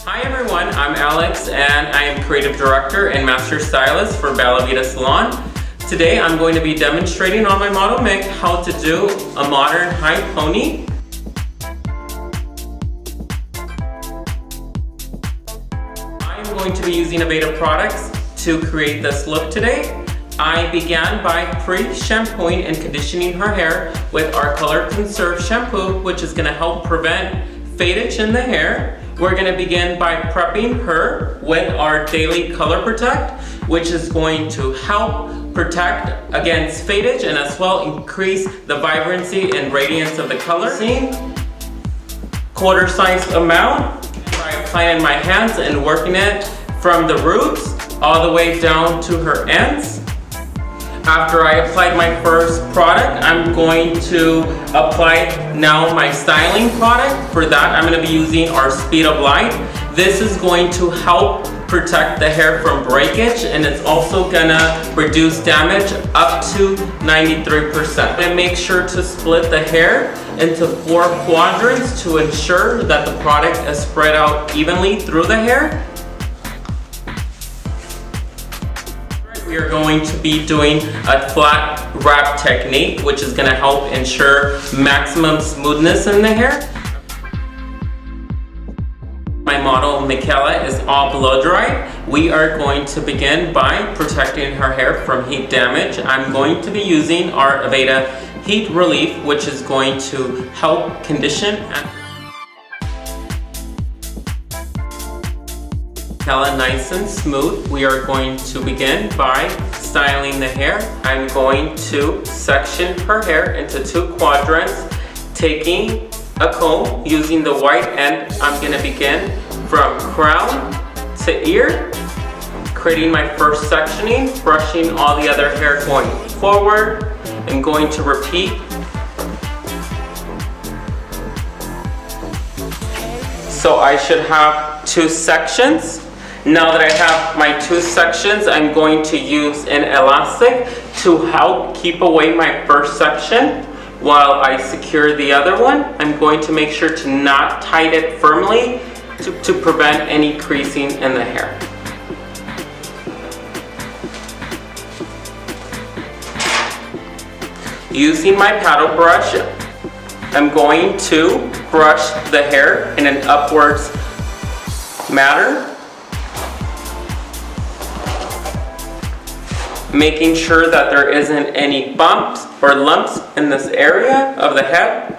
Hi everyone, I'm Alex and I am Creative Director and Master Stylist for Aveda Salon. Today I'm going to be demonstrating on my model Mick how to do a modern high pony. I'm going to be using Aveda products to create this look today. I began by pre-shampooing and conditioning her hair with our Color Conserve shampoo, which is going to help prevent fadage in the hair. We're going to begin by prepping her with our Daily Color Protect, which is going to help protect against fadage and as well increase the vibrancy and radiance of the color. Quarter size amount. I apply it in my hands and working it from the roots all the way down to her ends. After I applied my first product, I'm going to apply now my styling product. For that, I'm going to be using our Speed of Light. This is going to help protect the hair from breakage, and it's also going to reduce damage up to 93%. And make sure to split the hair into 4 quadrants to ensure that the product is spread out evenly through the hair. We are going to be doing a flat wrap technique, which is going to help ensure maximum smoothness in the hair. My model Michaela is all blow dry. We are going to begin by protecting her hair from heat damage. I'm going to be using our Aveda Heat Relief, which is going to help condition and Michaela nice and smooth. We are going to begin by styling the hair. I'm going to section her hair into 2 quadrants, taking a comb using the white end. I'm going to begin from crown to ear, creating my first sectioning, brushing all the other hair going forward, and going to repeat. So I should have 2 sections. Now that I have my 2 sections, I'm going to use an elastic to help keep away my first section while I secure the other one. I'm going to make sure to not tie it firmly to prevent any creasing in the hair. Using my paddle brush, I'm going to brush the hair in an upwards manner, making sure that there isn't any bumps or lumps in this area of the head.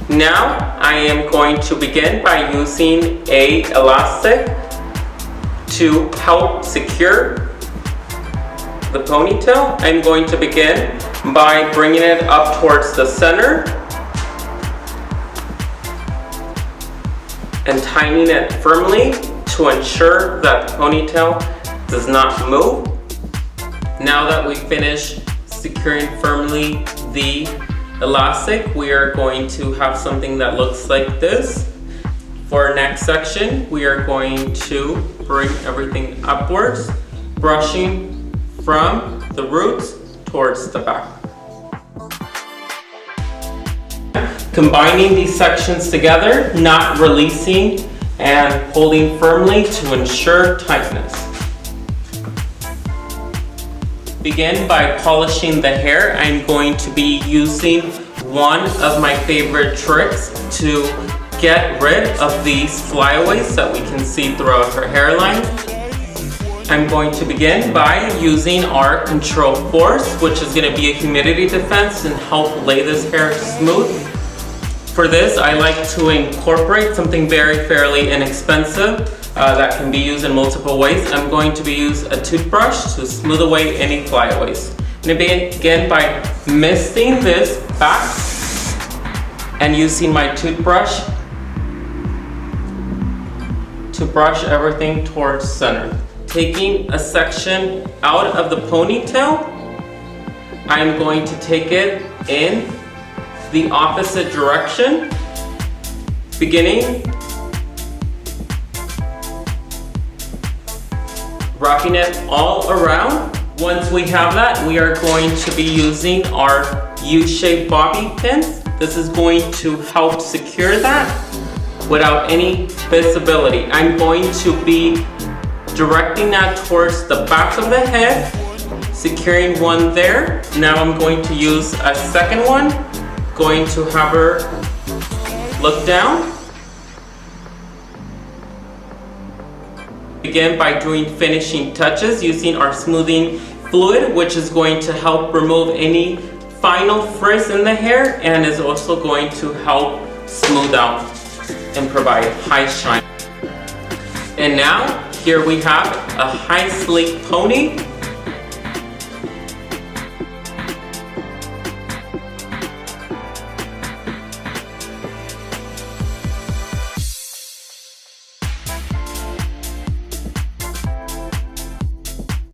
Now I am going to begin by using an elastic to help secure the ponytail. I'm going to begin by bringing it up towards the center and tightening it firmly to ensure that the ponytail does not move. Now that we finish securing firmly the elastic, we are going to have something that looks like this. For our next section, we are going to bring everything upwards, brushing from the roots towards the back. Combining these sections together, not releasing and holding firmly to ensure tightness. Begin by polishing the hair. I'm going to be using one of my favorite tricks to get rid of these flyaways that we can see throughout her hairline. I'm going to begin by using our Control Force, which is going to be a humidity defense and help lay this hair smooth. For this, I like to incorporate something very fairly inexpensive that can be used in multiple ways. I'm going to use a toothbrush to smooth away any flyaways. I'm going to begin by misting this back and using my toothbrush to brush everything towards center. Taking a section out of the ponytail, I'm going to take it in the opposite direction, beginning wrapping it all around. Once we have that, we are going to be using our U-shaped bobby pins This is going to help secure that without any visibility. I'm going to be directing that towards the back of the head, securing one there. Now I'm going to use a second one, going to have her look down. Begin by doing finishing touches using our smoothing fluid, which is going to help remove any final frizz in the hair and is also going to help smooth out and provide high shine. And now here we have a high sleek pony